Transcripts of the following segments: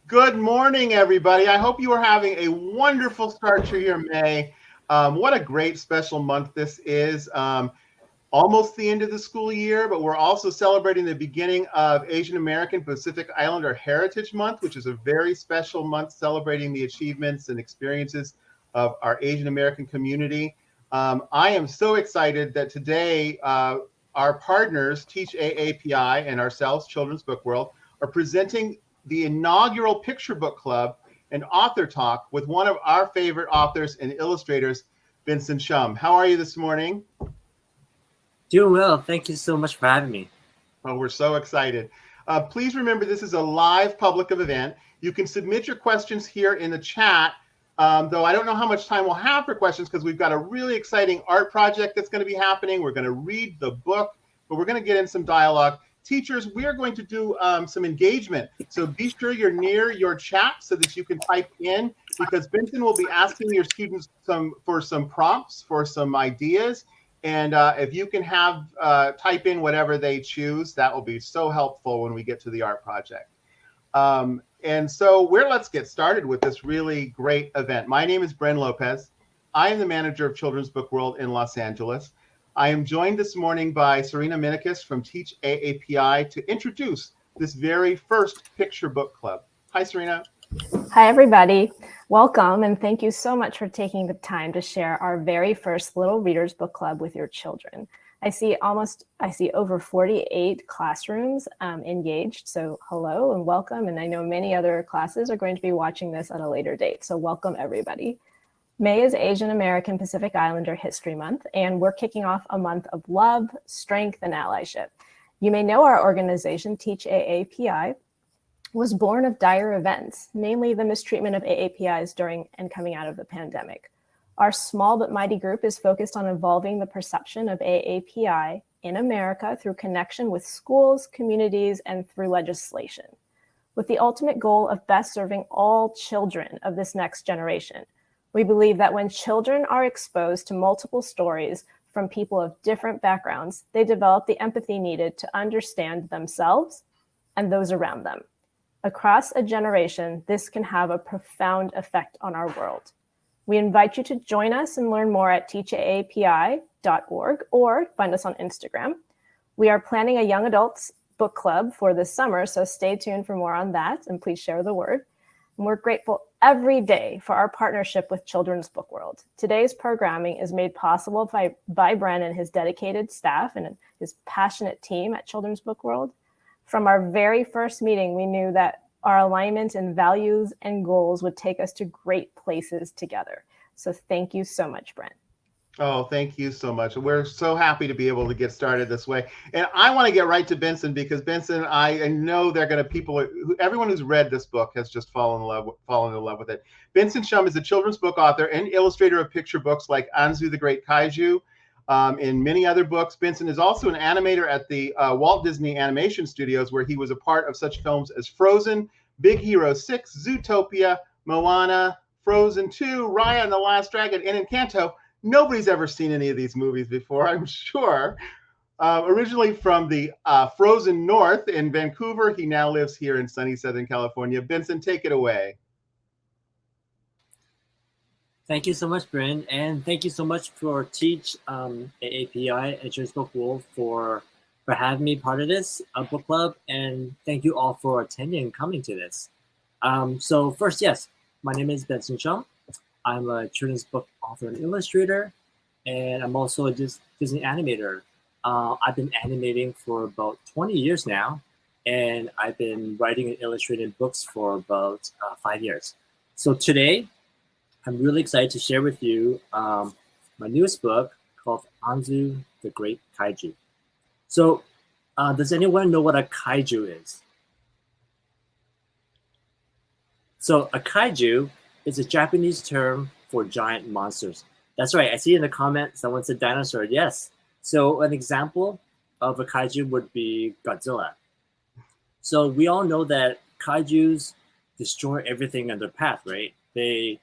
Good morning, everybody. I hope you are having a wonderful start to your May. What a great special month this is. Almost the end of the school year, but we're also celebrating the beginning of Asian American Pacific Islander Heritage Month, which is a very special month celebrating the achievements and experiences of our Asian American community. I am so excited that today our partners, TeachAAPI and ourselves, Children's Book World, are presenting the inaugural Picture Book Club and Author Talk with one of our favorite authors and illustrators, Benson Shum. How are you this morning? Doing well. Thank you so much for having me. Oh, we're so excited. Please remember this is a live public event. You can submit your questions here in the chat, though I don't know how much time we'll have for questions because we've got a really exciting art project that's going to be happening. We're going to read the book, but we're going to get in some dialogue. Teachers, we are going to do some engagement. So be sure you're near your chat so that you can type in, because Benson will be asking your students for some prompts, for some ideas. And if you can have type in whatever they choose, that will be so helpful when we get to the art project. And so let's get started with this really great event. My name is Bren Lopez. I am the manager of Children's Book World in Los Angeles. I am joined this morning by Serena Minikis from TeachAAPI to introduce this very first picture book club. Hi, Serena. Hi, everybody. Welcome, and thank you so much for taking the time to share our very first Little Readers Book Club with your children. I see over 48 classrooms engaged, so hello and welcome, and I know many other classes are going to be watching this at a later date, so welcome everybody. May is Asian American Pacific Islander History Month, and we're kicking off a month of love, strength, and allyship. You may know our organization, TeachAAPI, was born of dire events, namely the mistreatment of AAPIs during and coming out of the pandemic. Our small but mighty group is focused on evolving the perception of AAPI in America through connection with schools, communities, and through legislation, with the ultimate goal of best serving all children of this next generation. We believe that when children are exposed to multiple stories from people of different backgrounds, they develop the empathy needed to understand themselves and those around them. Across a generation, this can have a profound effect on our world. We invite you to join us and learn more at teachaapi.org or find us on Instagram. We are planning a young adults book club for this summer, so stay tuned for more on that, and please share the word. And we're grateful every day for our partnership with Children's Book World. Today's programming is made possible by Bren and his dedicated staff and his passionate team at Children's Book World. From our very first meeting, we knew that our alignment in values and goals would take us to great places together. So thank you so much, Brent. Oh, thank you so much. We're so happy to be able to get started this way. And I want to get right to Benson, because Benson, I know they're going to everyone who's read this book has just fallen in love with it. Benson Shum is a children's book author and illustrator of picture books like Anzu the Great Kaiju, and many other books. Benson is also an animator at the Walt Disney Animation Studios, where he was a part of such films as Frozen, Big Hero 6, Zootopia, Moana, Frozen 2, Raya and the Last Dragon, and Encanto. Nobody's ever seen any of these movies before, I'm sure. Originally from the frozen north in Vancouver, he now lives here in sunny Southern California. Benson, take it away. Thank you so much, Bryn, and thank you so much for Teach AAPI and Children's Book World for having me part of this book club, and thank you all for attending and coming to this. So first, yes, my name is Benson Shum. I'm a children's book author and illustrator, and I'm also a Disney animator. I've been animating for about 20 years now, and I've been writing and illustrating books for about 5 years. So today, I'm really excited to share with you my newest book called Anzu the Great Kaiju. So does anyone know what a kaiju is? So a kaiju is a Japanese term for giant monsters. That's right. I see in the comment someone said dinosaur. Yes. So an example of a kaiju would be Godzilla. So we all know that kaijus destroy everything in their path, right? They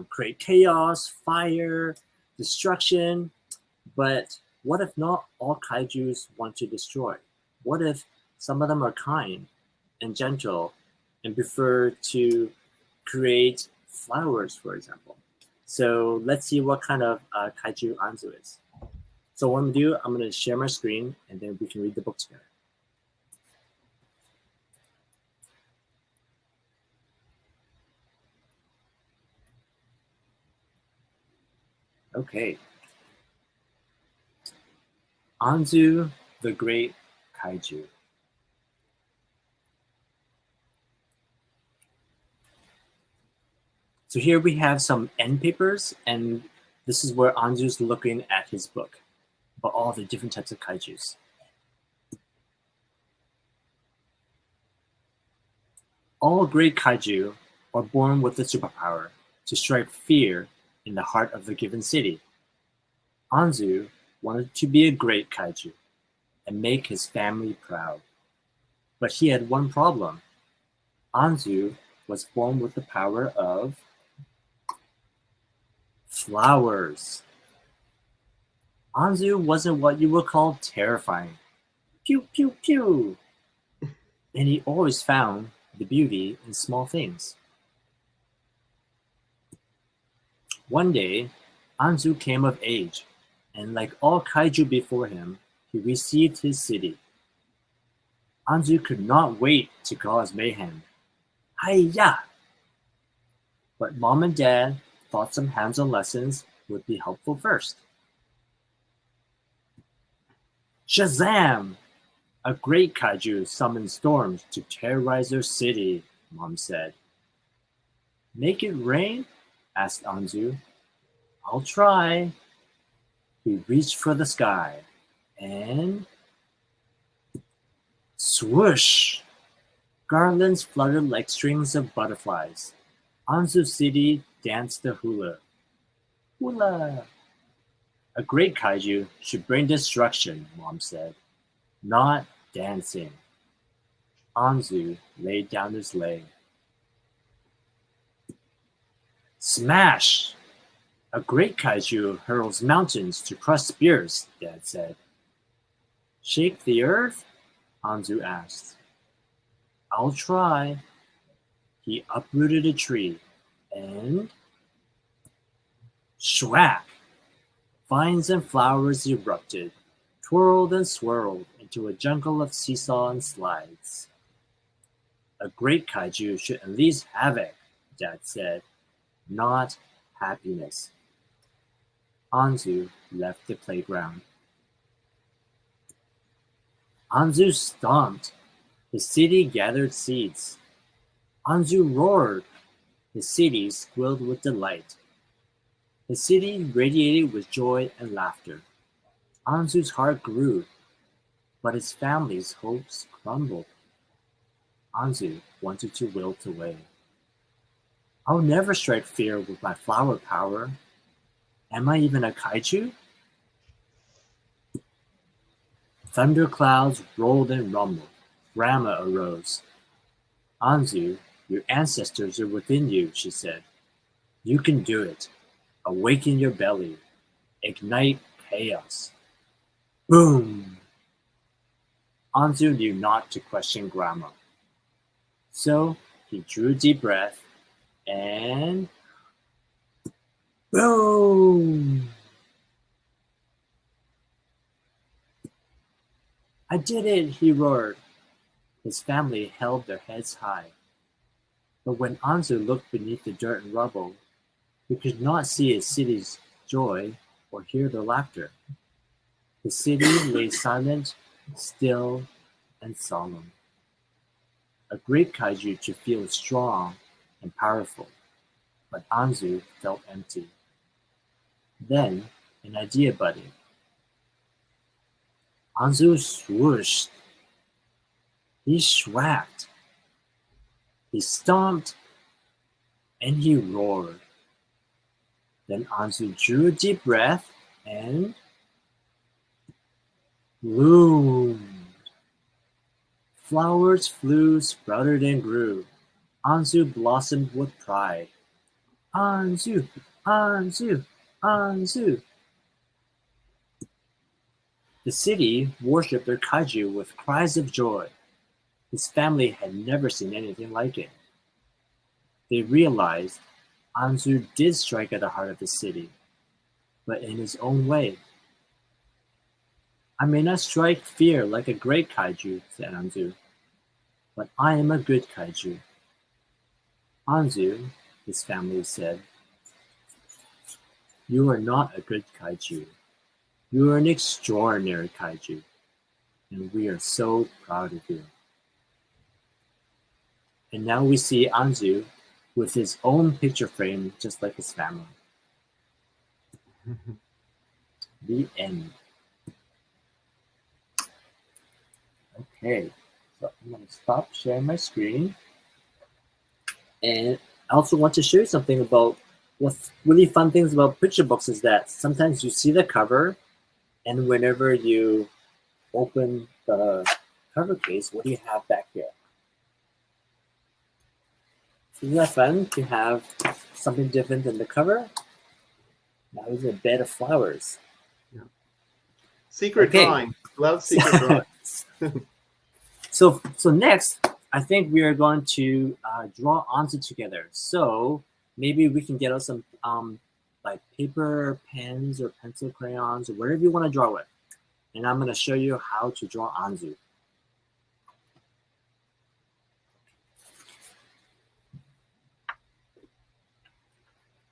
create chaos, fire, destruction. But what if not all kaijus want to destroy? What if some of them are kind and gentle and prefer to create flowers, for example. So let's see what kind of kaiju Anzu is. So what I'm gonna do, I'm gonna share my screen and then we can read the book together. Okay. Anzu the Great Kaiju. So here we have some end papers, and this is where Anzu's looking at his book about all the different types of kaijus. All great kaiju are born with the superpower to strike fear in the heart of the given city. Anzu wanted to be a great kaiju and make his family proud. But he had one problem. Anzu was born with the power of flowers. Anzu wasn't what you would call terrifying. Pew, pew, pew. And he always found the beauty in small things. One day, Anzu came of age, and like all kaiju before him, he received his city. Anzu could not wait to cause mayhem. Hi-ya! But Mom and Dad thought some hands-on lessons would be helpful first. Shazam! A great kaiju summoned storms to terrorize their city, Mom said. Make it rain? Asked Anzu. I'll try. He reached for the sky, and swoosh! Garlands fluttered like strings of butterflies. Anzu's city danced the hula. Hula! A great kaiju should bring destruction, Mom said, not dancing. Anzu laid down his leg. Smash! A great kaiju hurls mountains to crush spears, Dad said. Shake the earth? Anzu asked. I'll try. He uprooted a tree, and schwack! Vines and flowers erupted, twirled and swirled into a jungle of seesaw and slides. A great kaiju should unleash havoc, Dad said, not happiness. Anzu left the playground. Anzu stomped. His city gathered seeds. Anzu roared. His city squealed with delight. His city radiated with joy and laughter. Anzu's heart grew, but his family's hopes crumbled. Anzu wanted to wilt away. I'll never strike fear with my flower power. Am I even a kaiju? Thunder clouds rolled and rumbled. Rama arose. Anzu, your ancestors are within you, she said. You can do it. Awaken your belly. Ignite chaos. Boom! Anzu knew not to question Grandma. So he drew a deep breath and boom! I did it, he roared. His family held their heads high. But when Anzu looked beneath the dirt and rubble, he could not see his city's joy or hear their laughter. The city lay silent, still, and solemn. A great kaiju should feel strong and powerful, but Anzu felt empty. Then an idea budded. Anzu swooshed. He schwacked. He stomped, and he roared. Then Anzu drew a deep breath and bloomed. Flowers flew, sprouted, and grew. Anzu blossomed with pride. Anzu, Anzu, Anzu. The city worshipped their kaiju with cries of joy. His family had never seen anything like it. They realized Anzu did strike at the heart of the city, but in his own way. I may not strike fear like a great kaiju, said Anzu, but I am a good kaiju. Anzu, his family said, you are not a good kaiju. You are an extraordinary kaiju, and we are so proud of you. And now we see Anzu with his own picture frame, just like his family. The end. Okay, so I'm going to stop sharing my screen. And I also want to show you something about what's really fun things about picture books is that sometimes you see the cover, and whenever you open the cover case, what do you have back here? Isn't that fun to have something different than the cover? Now is a bed of flowers. Yeah. Secret drawing. Love secret drawing. So next, I think we are going to draw Anzu together. So maybe we can get us some like paper, pens, or pencil crayons, or whatever you want to draw with. And I'm going to show you how to draw Anzu.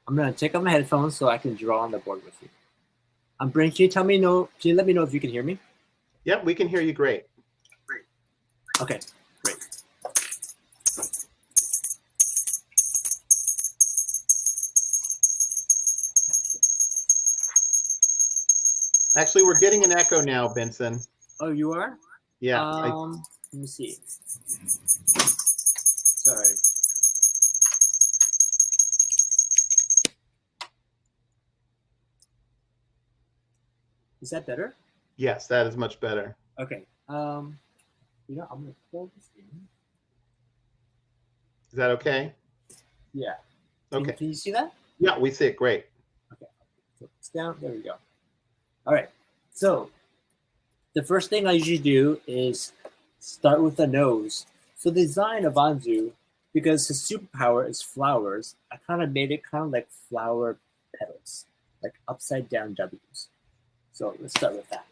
I'm going to take off my headphones so I can draw on the board with you. Brent, can you let me know if you can hear me? Yep, we can hear you great. Okay, great. Actually, we're getting an echo now, Benson. Oh, you are? Yeah. Let me see. Sorry. Is that better? Yes, that is much better. Okay. I'm gonna pull this in. Is that okay? Yeah. Okay. Can you see that? Yeah, we see it great. Okay. So it's down. There we go. All right. So the first thing I usually do is start with the nose. So the design of Anzu, because his superpower is flowers, I kind of made it kind of like flower petals, like upside down W's. So let's start with that.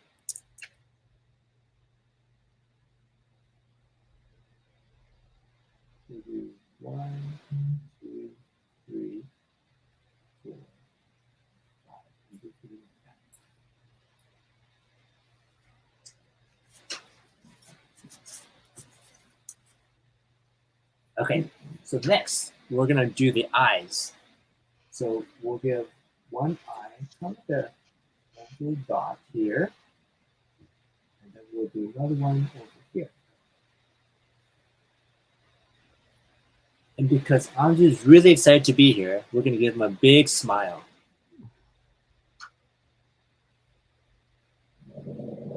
We'll do 1, 2, 3, 4, 5. Okay, so next we're gonna do the eyes. So we'll give one eye, kind of the little dot here, and then we'll do another one over here. And because Anzu is really excited to be here, we're gonna give him a big smile.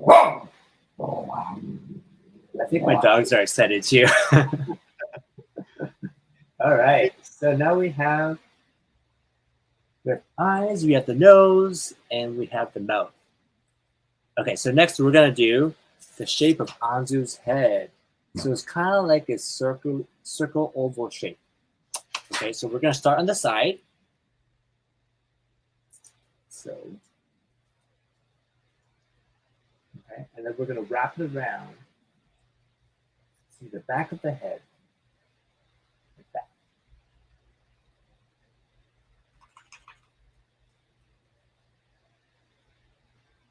Oh, wow. I think my dogs are excited too. All right, so now we have eyes, we have the nose, and we have the mouth. Okay, so next we're gonna do the shape of Anzu's head. So it's kind of like a circle oval shape. Okay, so we're gonna start on the side. So, okay, and then we're gonna wrap it around. See the back of the head, like that.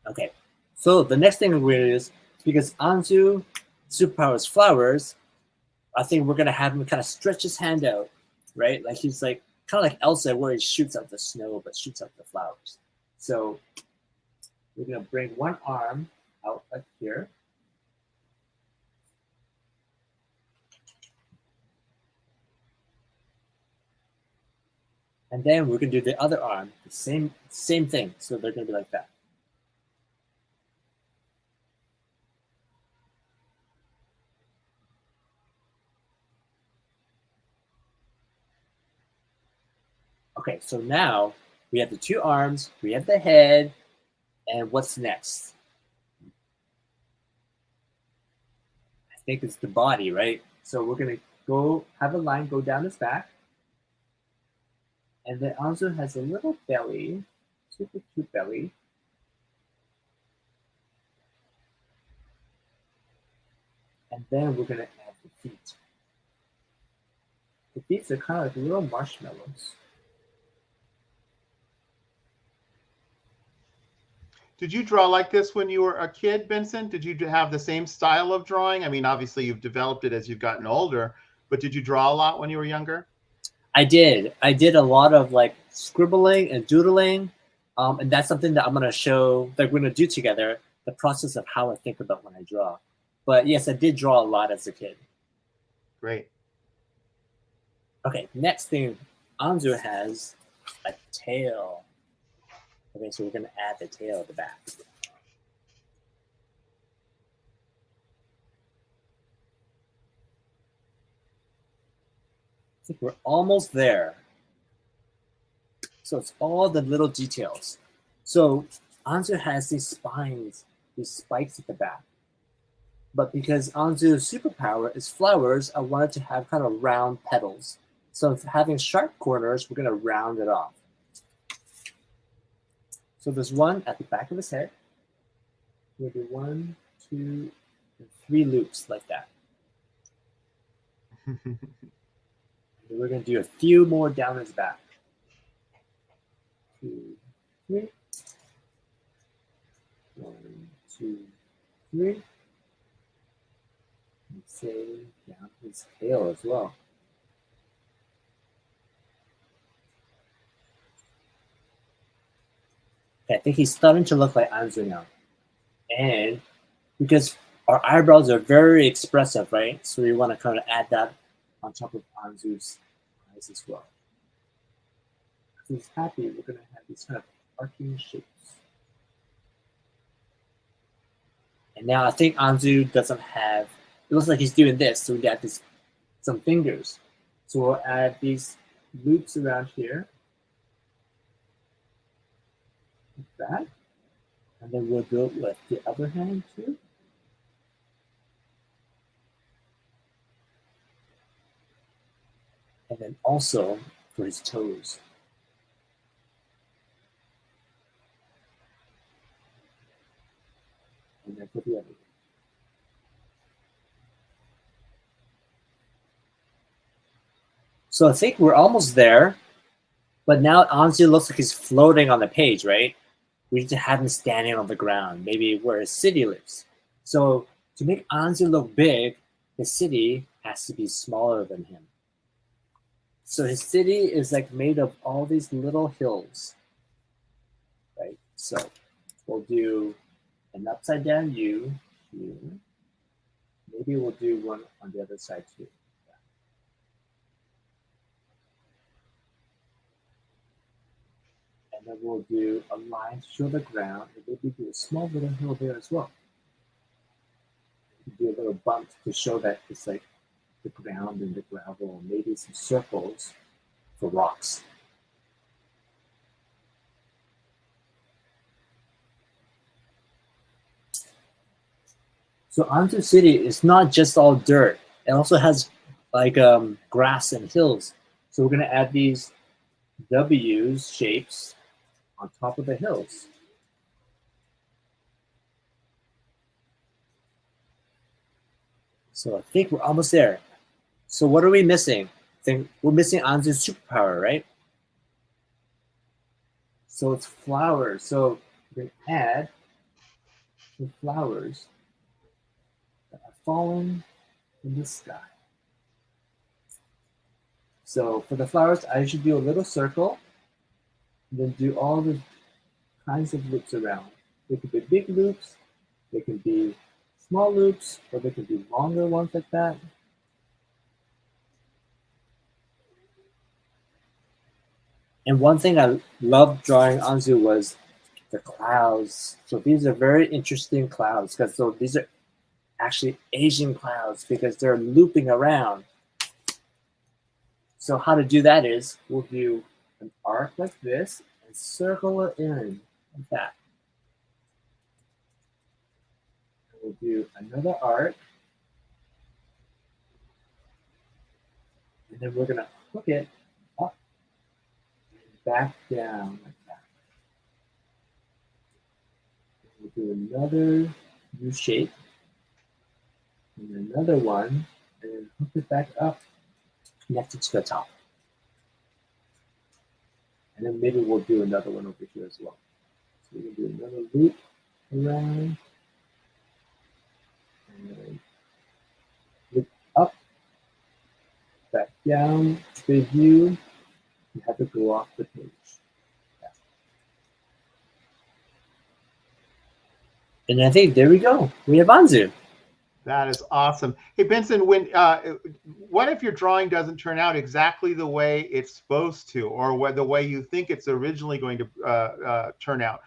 Okay, so the next thing we're gonna do is, because Anzu superpower is flowers, I think we're gonna have him kind of stretch his hand out, right? Like he's like kind of like Elsa, where he shoots out the snow but shoots out the flowers. So we're gonna bring one arm out like here. And then we're gonna do the other arm, the same thing. So they're gonna be like that. Okay, so now we have the two arms, we have the head, and what's next? I think it's the body, right? So we're gonna go have a line go down his back. And then Anzu has a little belly, super cute belly. And then we're gonna add the feet. The feet are kind of like little marshmallows. Did you draw like this when you were a kid, Benson? Did you have the same style of drawing? I mean, obviously you've developed it as you've gotten older, but did you draw a lot when you were younger? I did. I did a lot of like scribbling and doodling. And that's something that I'm gonna show, that we're gonna do together, the process of how I think about when I draw. But yes, I did draw a lot as a kid. Great. Okay, next thing, Anzu has a tail. Okay, so we're gonna add the tail at the back. I think we're almost there. So it's all the little details. So Anzu has these spines, these spikes at the back. But because Anzu's superpower is flowers, I wanted to have kind of round petals. So having sharp corners, we're gonna round it off. So there's one at the back of his head. We'll do 1, 2, and 3 loops like that. And we're gonna do a few more down his back. 2, 3. 1, 2, 3. And say down his tail as well. Okay, I think he's starting to look like Anzu now. And because our eyebrows are very expressive, right? So we want to kind of add that on top of Anzu's eyes as well. If he's happy, we're going to have these kind of arcing shapes. And now I think Anzu doesn't have, it looks like he's doing this, so we got this, some fingers. So we'll add these loops around here, like that. And then we'll go with the other hand too. And then also for his toes. And then for the other. So I think we're almost there, but now Anzu looks like he's floating on the page, right? We need to have him standing on the ground, maybe where his city lives. So to make Anzu look big, the city has to be smaller than him. So his city is like made of all these little hills, right? So we'll do an upside down U here. Maybe we'll do one on the other side too. And then we'll do a line to show the ground, and maybe do a small little hill there as well. Do a little bump to show that it's like the ground and the gravel, maybe some circles for rocks. So Anzu City is not just all dirt. It also has like grass and hills. So we're going to add these W's shapes on top of the hills. So I think we're almost there. So what are we missing? I think we're missing Anzu's superpower, right? So it's flowers. So we're going to add the flowers that are falling in the sky. So for the flowers, I should do a little circle, and then do all the kinds of loops around. They could be big loops, they can be small loops, or they could be longer ones like that. And one thing I loved drawing Anzu was the clouds. So these are very interesting clouds, because so these are actually Asian clouds because they're looping around. So how to do that is we'll do an arc like this and circle it in like that. And we'll do another arc And then we're gonna hook it up and back down like that. We'll do another U shape and another one, and then hook it back up, connect it to the top. And then maybe we'll do another one over here as well. So we're gonna do another loop around, and loop up, back down to the view. You have to go off the page. Yeah. And I think there we go. We have Anzu. That is awesome. Hey, Benson, what if your drawing doesn't turn out exactly the way it's supposed to, or the way you think it's originally going to turn out?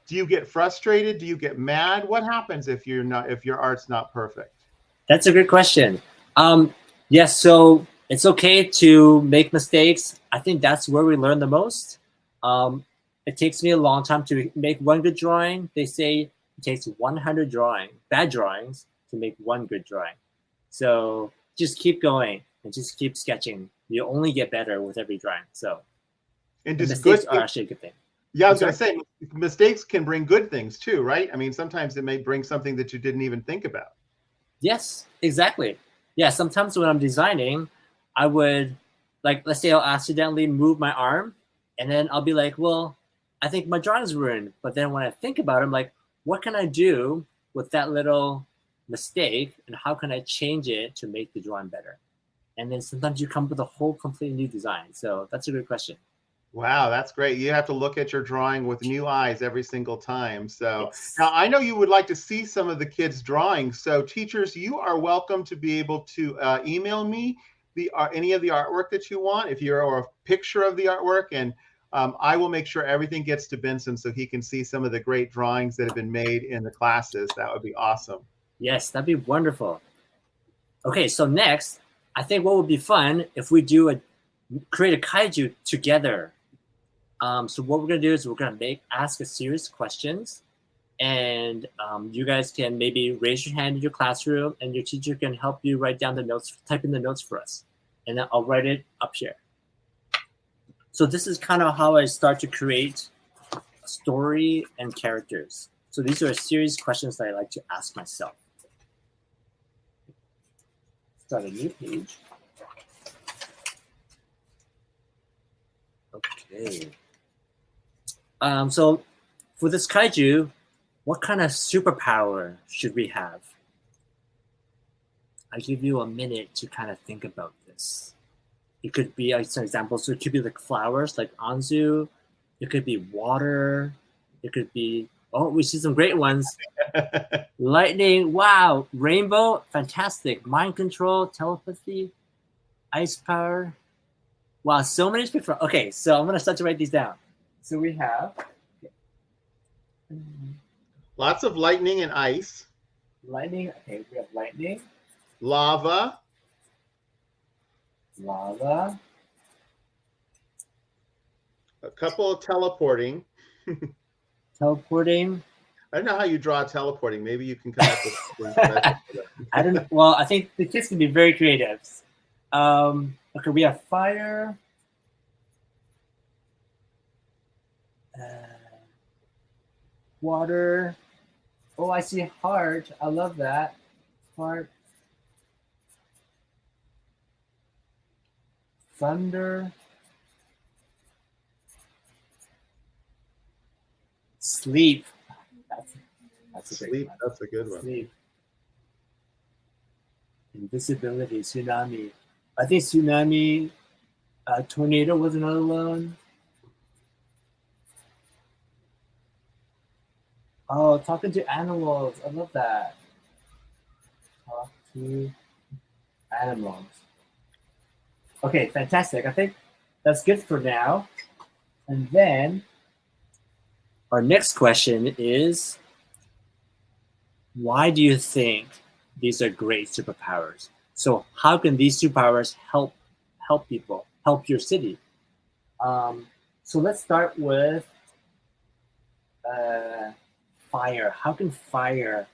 Do you get frustrated? Do you get mad? What happens if your art's not perfect? That's a good question. Yes, so it's okay to make mistakes. I think that's where we learn the most. It takes me a long time to make one good drawing. They say it takes 100 bad drawings to make one good drawing. So just keep going and just keep sketching. You only get better with every drawing. So and just mistakes are actually a good thing. Yeah, I was going to say, mistakes can bring good things too, right? I mean, sometimes it may bring something that you didn't even think about. Yes, exactly. Yeah, sometimes when I'm designing, I would, like, let's say I'll accidentally move my arm, and then I'll be like, well, I think my drawing is ruined. But then when I think about it, I'm like, what can I do with that little mistake, and how can I change it to make the drawing better? And then sometimes you come up with a whole completely new design. So that's a good question. Wow, that's great. You have to look at your drawing with new eyes every single time. So Yes. now I know you would like to see some of the kids' drawings. So teachers, you are welcome to be able to email me any of the artwork that you want, if you're or a picture of the artwork, and I will make sure everything gets to Benson so he can see some of the great drawings that have been made in the classes. That would be awesome. Yes, that'd be wonderful. Okay, so next, I think what would be fun if we create a kaiju together. So what we're gonna do is we're gonna ask a series of questions, and you guys can maybe raise your hand in your classroom, and your teacher can help you write down the notes, type in the notes for us, and then I'll write it up here. So this is kind of how I start to create a story and characters. So these are a series of questions that I like to ask myself. Start a new page. Okay. So for this kaiju, what kind of superpower should we have? I give you a minute to kind of think about this. It could be like some examples. So it could be like flowers, like Anzu. It could be water. It could be, oh, we see some great ones. Lightning, wow. Rainbow, fantastic. Mind control, telepathy, ice power. Wow, so many different. Okay, so I'm gonna start to write these down. So we have lots of lightning and ice. Lightning. Okay, we have lightning. Lava. Lava. A couple of teleporting. Teleporting. I don't know how you draw teleporting. Maybe you can come up with. I don't know. Well, I think the kids can be very creative. Okay, we have fire. Water. Oh, I see heart. I love that. Heart. Thunder. Sleep. That's a Sleep. one. That's a good one. Sleep. Invisibility. Tsunami. I think tsunami. Tornado was another one. Oh, talking to animals. I love that. Talk to animals. Okay, fantastic. I think that's good for now. And then our next question is, why do you think these are great superpowers? So how can these superpowers help people, help your city? So let's start with fire. How can fire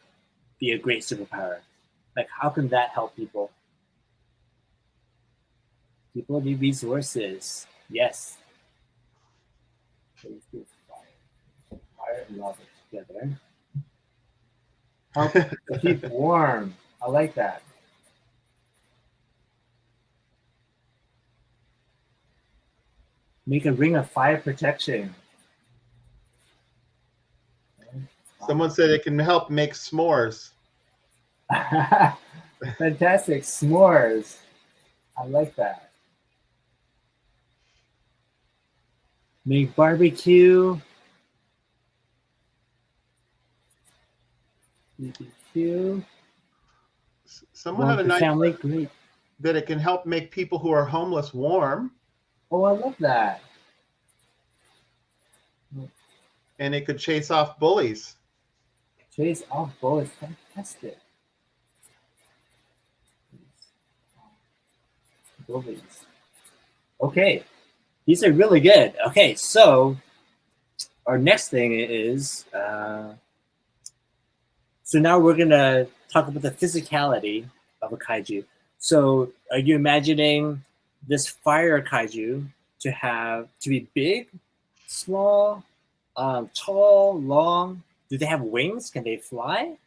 be a great superpower? Like, how can that help people? People need resources. Yes. Let's do fire and lava together. Help keep warm. I like that. Make a ring of fire protection. Someone said it can help make s'mores. Fantastic. S'mores. I like that. Make barbecue. BBQ. Someone had a nice family. Great. that it can help make people who are homeless warm. Oh, I love that. And it could chase off bullies. Chase off bullets. Fantastic. Bullies. Okay. These are really good. Okay, so our next thing is, so now we're going to talk about the physicality of a kaiju. So are you imagining this fire kaiju to be big, small, tall, long? Do they have wings? Can they fly?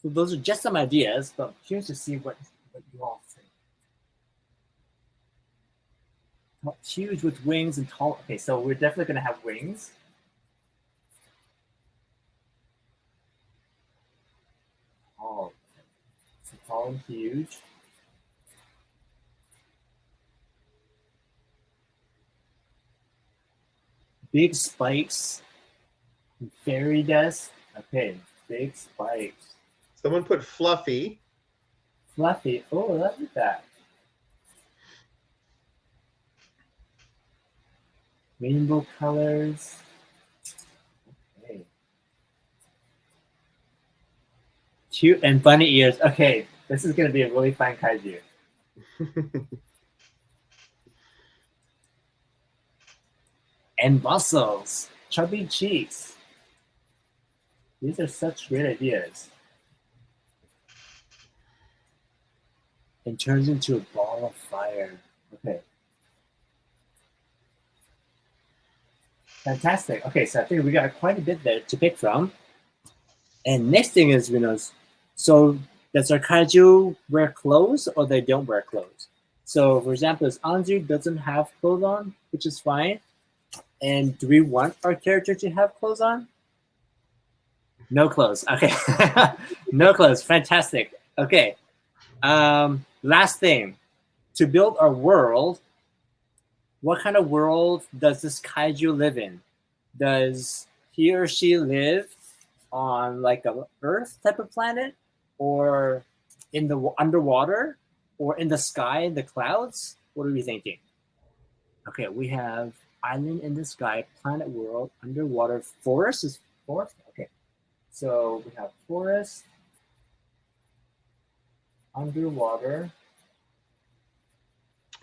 So those are just some ideas, but curious to see what you all think. Huge with wings and tall. Okay, so we're definitely going to have wings. Oh, so tall and huge. Big spikes. Fairy dust. Okay, big spikes. Someone put fluffy. Fluffy. Oh, look at that. Rainbow colors. Okay. Cute and bunny ears. Okay, this is going to be a really fun kaiju. And muscles. Chubby cheeks. These are such great ideas. And turns into a ball of fire. Okay. Fantastic. Okay, so I think we got quite a bit there to pick from. And next thing is, so does our kaiju wear clothes or they don't wear clothes? So for example, this Anzu doesn't have clothes on, which is fine. And do we want our character to have clothes on? No clothes. Okay. No clothes. Fantastic. Okay. Last thing. To build our world, what kind of world does this kaiju live in? Does he or she live on like a Earth type of planet, or in the underwater, or in the sky, in the clouds? What are we thinking? Okay, we have island in the sky, planet world, underwater, forest is forest. Okay, so we have forest, underwater,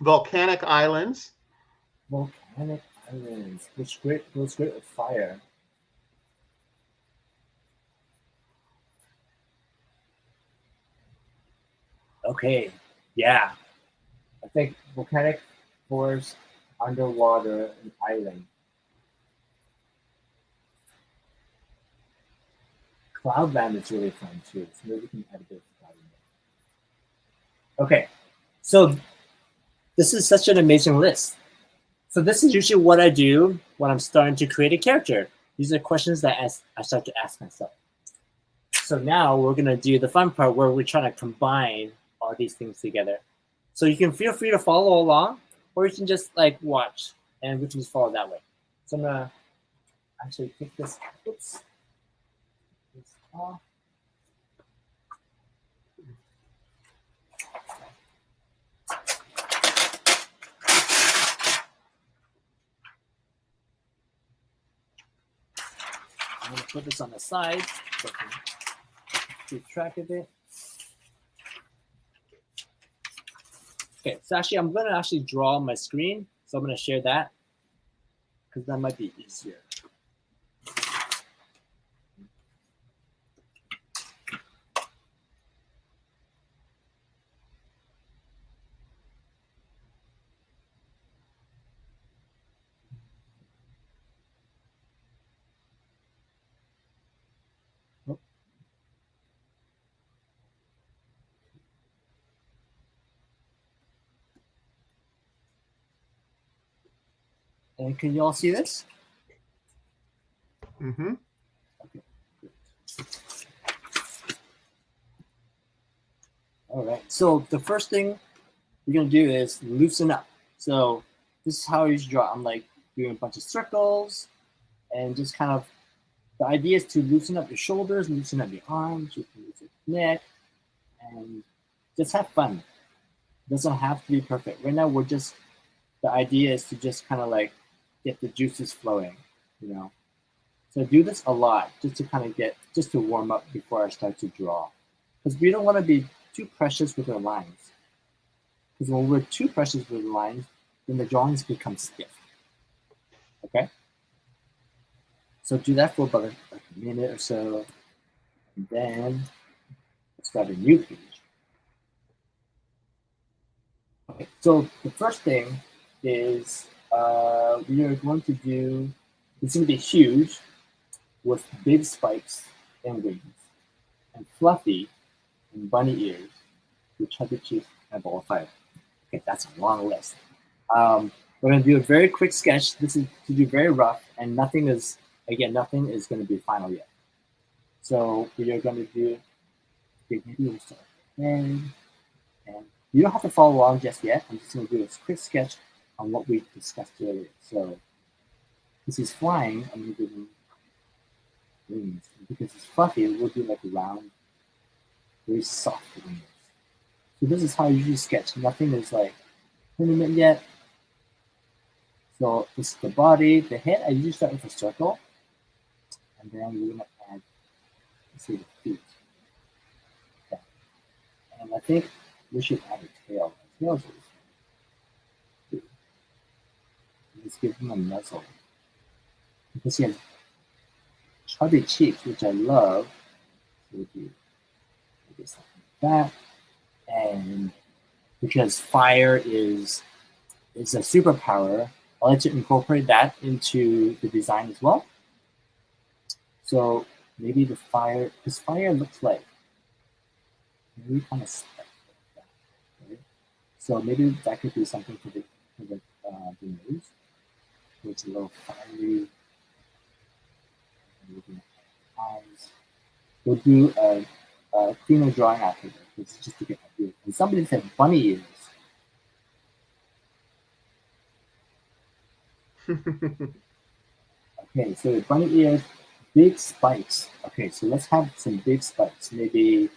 Volcanic islands. volcanic islands, which goes great with fire. Okay, yeah. I think volcanic, forest, underwater, and island. Cloudland is really fun too, so maybe we can add a bit of Cloudland. Okay, so this is such an amazing list. So this is usually what I do when I'm starting to create a character. These are questions that I start to ask myself. So now we're gonna do the fun part where we're trying to combine all these things together. So you can feel free to follow along, or you can just like watch and we can just follow that way. So I'm gonna actually take this, oops, this off. I'm gonna put this on the side so I can keep track of it. Okay, so actually I'm gonna actually draw my screen. So I'm gonna share that because that might be easier. And can you all see this? Mm-hmm. Okay. All right. So the first thing we're gonna do is loosen up. So this is how I usually draw. I'm like doing a bunch of circles, and just kind of the idea is to loosen up your shoulders, loosen up your arms, you can loosen your neck, and just have fun. It doesn't have to be perfect. Right now, the idea is to just kind of like get the juices flowing, you know. So I do this a lot just to kind of just to warm up before I start to draw. Because we don't want to be too precious with our lines. Because when we're too precious with the lines, then the drawings become stiff. Okay? So do that for about like a minute or so, and then start a new page. Okay, so the first thing is we are going to do, it's going to be huge with big spikes and wings, and fluffy and bunny ears with chubby cheeks and ball of fire. Okay, that's a long list. We're going to do a very quick sketch. This is to do very rough, and nothing is going to be final yet. So we are going to do, maybe we'll start and you don't have to follow along just yet. I'm just going to do a quick sketch on what we discussed earlier. So because he's flying, I'm going to give him wings. And because it's fluffy, it will be like round, very soft wings. So this is how I usually sketch. Nothing is like permanent yet. So this is the body, the head. I usually start with a circle, and then we're going to add, let's see, the feet. Okay. And I think we should add a tail. Tails is just give him a muzzle. Because he has chubby cheeks, which I love. So we'll do something like that. And because fire is a superpower, I'll let you incorporate that into the design as well. So maybe the fire, because fire looks like maybe kind of stuck like that, right? So maybe that could be something for the nose, which is a little fiery. Eyes. We'll do a cleaner drawing after this. It's just to get an idea. And somebody said bunny ears. Okay, so bunny ears, big spikes. Okay, so let's have some big spikes. Maybe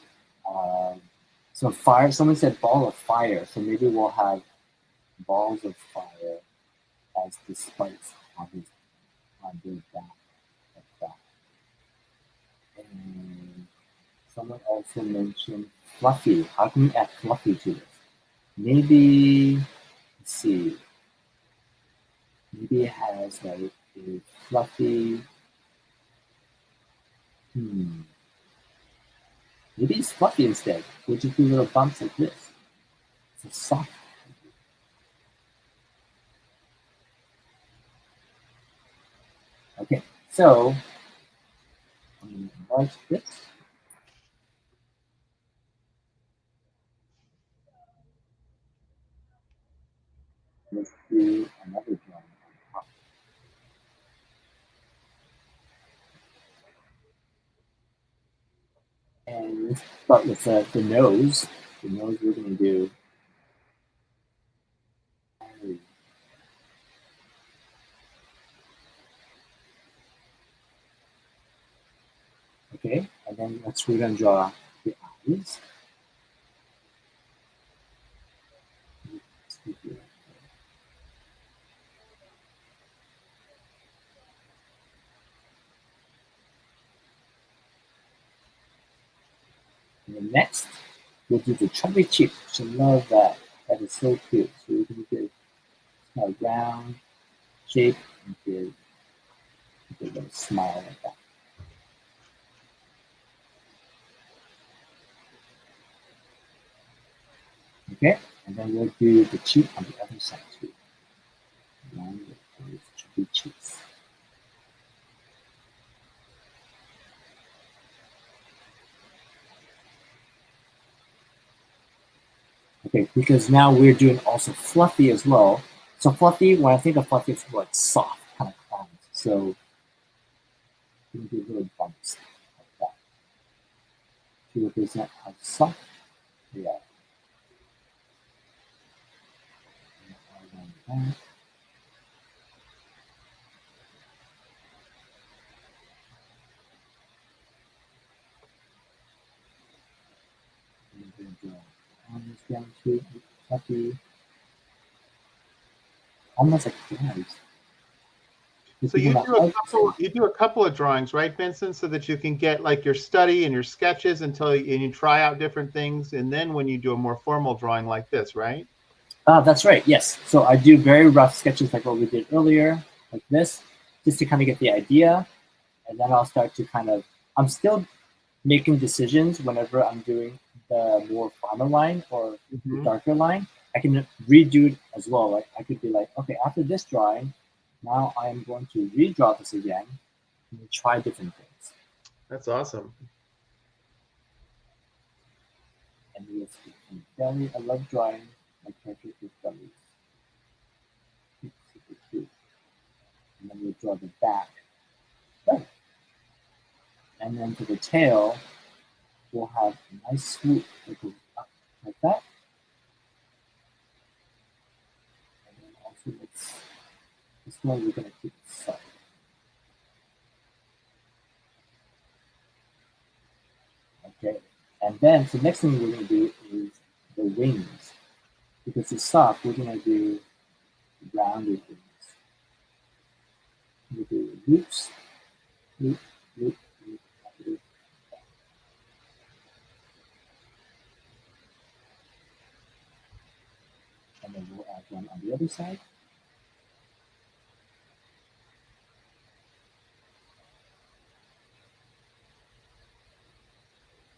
some fire. Someone said ball of fire. So maybe we'll have balls of fire as the spikes on his back, like that. And someone also mentioned fluffy. How can we add fluffy to this? Maybe, let's see. Maybe it has like a fluffy. Maybe it's fluffy instead. We'll just do little bumps like this. It's soft. Okay, so I'm going to enlarge this. Let's do another drawing on top. And let's start with the nose. The nose we're going to do. Okay, and then we're going to draw the eyes. And then next, we'll do the chubby cheeks. I love that. That is so cute. So we're going to do a round shape and give a little smile like that. Okay, and then we'll do the cheek on the other side too. One with those chubby cheeks. Okay, because now we're doing also fluffy as well. So fluffy, when I think of fluffy, it's like soft, kind of clouds. So you can do little bumps like that to represent how soft they are. And arms down to fluffy, almost like clouds. So you do a couple of drawings, right, Benson, so that you can get like your study and your sketches and you try out different things, and then when you do a more formal drawing like this, right? That's right. Yes. So I do very rough sketches like what we did earlier, like this, just to kind of get the idea, and then I'll start to I'm still making decisions whenever I'm doing the more final line or the darker line. I can redo it as well. Like I could be like, okay, after this drawing, now I am going to redraw this again and try different things. That's awesome. And you'll see belly. I love drawing my characters with bellies. It's super cute. And then we'll draw the back. Belly. And then for the tail, we'll have a nice swoop that goes up like that. And then also this one we're going to keep it soft. Okay. And then the next thing we're going to do is the wings. Because it's soft, we're going to do rounded wings. We'll do loops, loop, loop, loop, loop. And then we'll add one on the other side.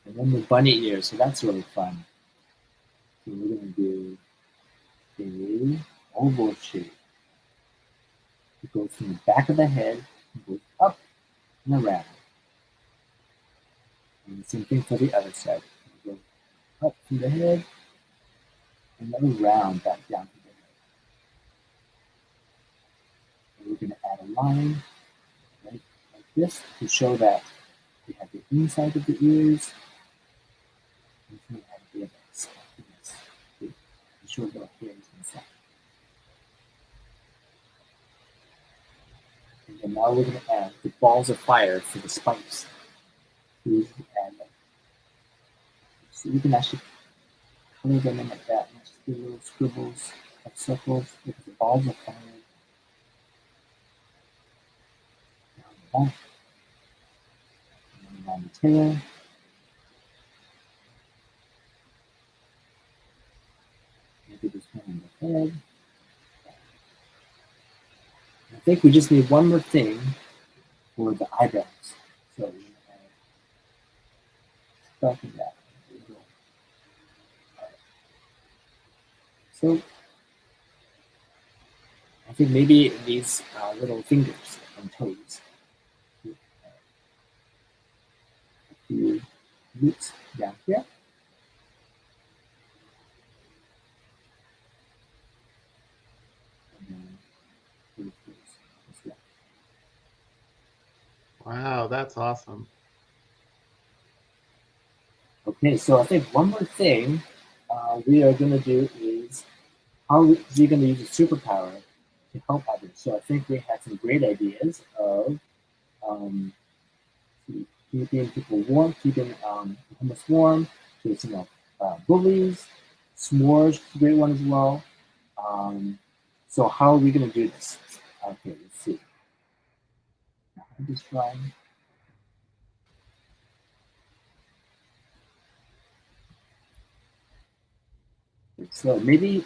And then the bunny ears, so that's really fun. So we're going to do a oval shape. It goes from the back of the head, and goes up and around. And the same thing for the other side. It goes up to the head, and then around back down to the head. And we're going to add a line right like this to show that we have the inside of the ears. And we have the other side of this. To show the hairs inside. And then now we're going to add the balls of fire for the spikes. So you can actually color them in like that, and just do little scribbles of circles with the balls of fire down the back, and then around the tail. Maybe this one on the head. I think we just need one more thing for the eyebrows. So we're going to add stuff in that. So I think maybe it needs little fingers and toes. A few roots down here. And then wow, that's awesome. Okay, so I think one more thing we are going to do is how we're going to use a superpower to help others. So I think we had some great ideas of keeping people warm, keeping homeless warm, chasing off bullies, s'mores is a great one as well. So how are we going to do this? Okay, let's see. I'm just trying. So maybe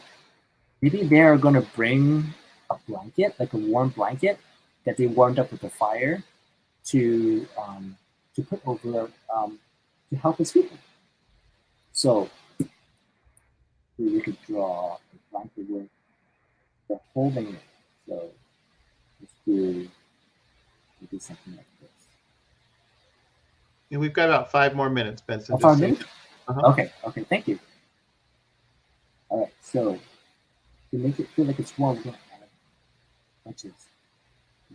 they're going to bring a blanket, like a warm blanket that they warmed up with the fire to put over to help us people. So we could draw a blanket where they're holding it. So let's do something like this. And we've got about 5 more minutes, Benson. 5 minutes? Okay, thank you. All right, so to make it feel like it's warm. We're gonna add a bunch of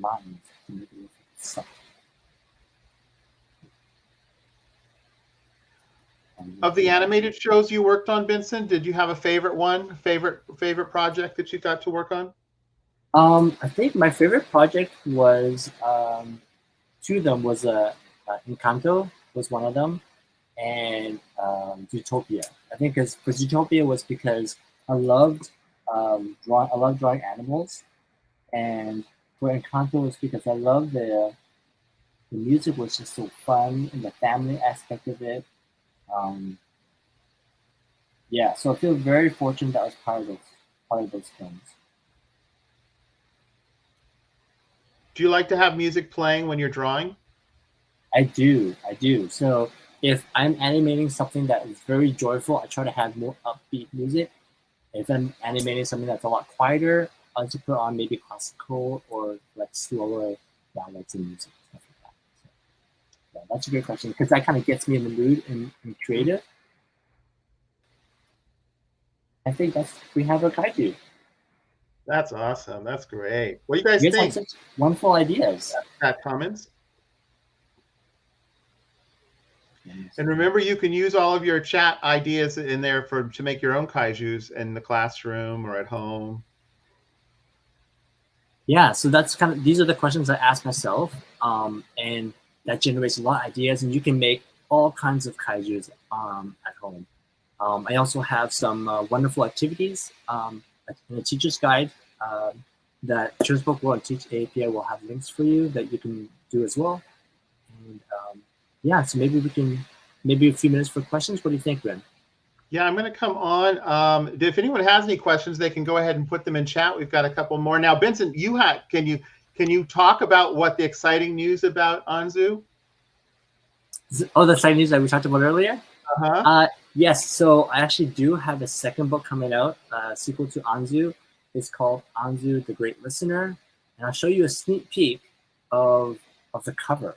lines to make it look like it's soft. Of the animated shows you worked on, Benson, did you have a favorite one, favorite project that you got to work on? I think my favorite project was two of them was Encanto was one of them, and Zootopia. I think for Zootopia was because I loved drawing animals, and for Encanto was because I loved the music was just so fun and the family aspect of it. Yeah, so I feel very fortunate that I was part of those films. Do you like to have music playing when you're drawing? I do. So if I'm animating something that is very joyful, I try to have more upbeat music. If I'm animating something that's a lot quieter, I like to put on maybe classical or like slower ballads and music, stuff like that. So, yeah, that's a great question because that kind of gets me in the mood and creative. I think we have a kaiju. That's awesome. That's great. What do you guys You think? have such wonderful ideas. Got comments? And remember, you can use all of your chat ideas in there to make your own kaijus in the classroom or at home. Yeah, so that's these are the questions I ask myself, and that generates a lot of ideas, and you can make all kinds of kaijus at home. I also have some wonderful activities in a teacher's guide that Children's Book World and TeachAAPI will have links for you that you can do as well. And yeah, so maybe a few minutes for questions. What do you think, Ben? Yeah, I'm going to come on. If anyone has any questions, they can go ahead and put them in chat. We've got a couple more now. Benson, can you talk about what the exciting news about Anzu? Oh, the exciting news that we talked about earlier? Uh-huh. Yes, so I actually do have a second book coming out, sequel to Anzu. It's called Anzu the Great Listener, and I'll show you a sneak peek of the cover.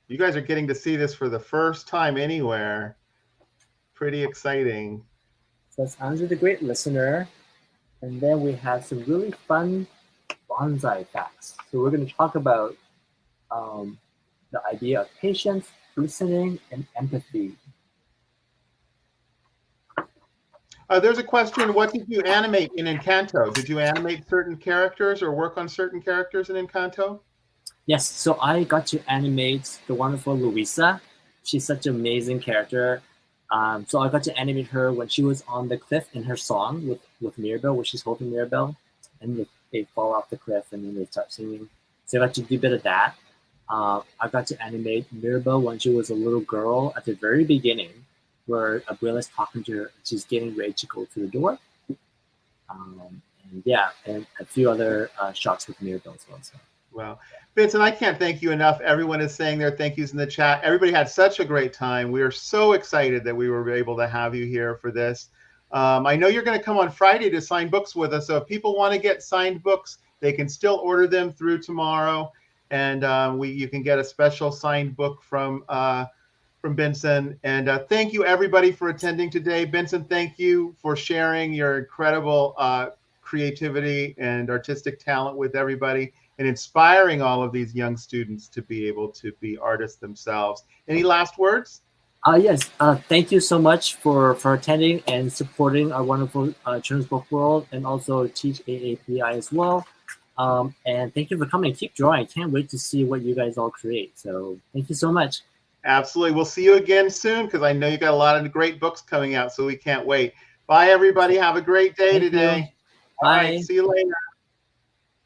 You guys are getting to see this for the first time anywhere. Pretty exciting. So it's Anzu the Great Listener, and then we have some really fun bonsai facts. So we're going to talk about the idea of patience, listening, and empathy. There's a question, what did you animate in Encanto? Did you animate certain characters or work on certain characters in Encanto? Yes, so I got to animate the wonderful Luisa. She's such an amazing character. So I got to animate her when she was on the cliff in her song with Mirabel, where she's holding Mirabel, and they fall off the cliff and then they start singing. So I got to do a bit of that. I got to animate Mirabel when she was a little girl at the very beginning, where Abuela's talking to her. She's getting ready to go to the door. And yeah, and a few other shots with Mirabel as well. So. Well, Vincent, I can't thank you enough. Everyone is saying their thank yous in the chat. Everybody had such a great time. We are so excited that we were able to have you here for this. I know you're going to come on Friday to sign books with us. So if people want to get signed books, they can still order them through tomorrow. And you can get a special signed book from Benson. And thank you, everybody, for attending today. Benson, thank you for sharing your incredible creativity and artistic talent with everybody and inspiring all of these young students to be able to be artists themselves. Any last words? Yes, thank you so much for attending and supporting our wonderful Children's Book World and also TeachAAPI as well. And thank you for coming. Keep drawing. I can't wait to see what you guys all create. So thank you so much. Absolutely. We'll see you again soon because I know you got a lot of great books coming out, so we can't wait. Bye, everybody. Have a great day today. Bye. All right. See you later.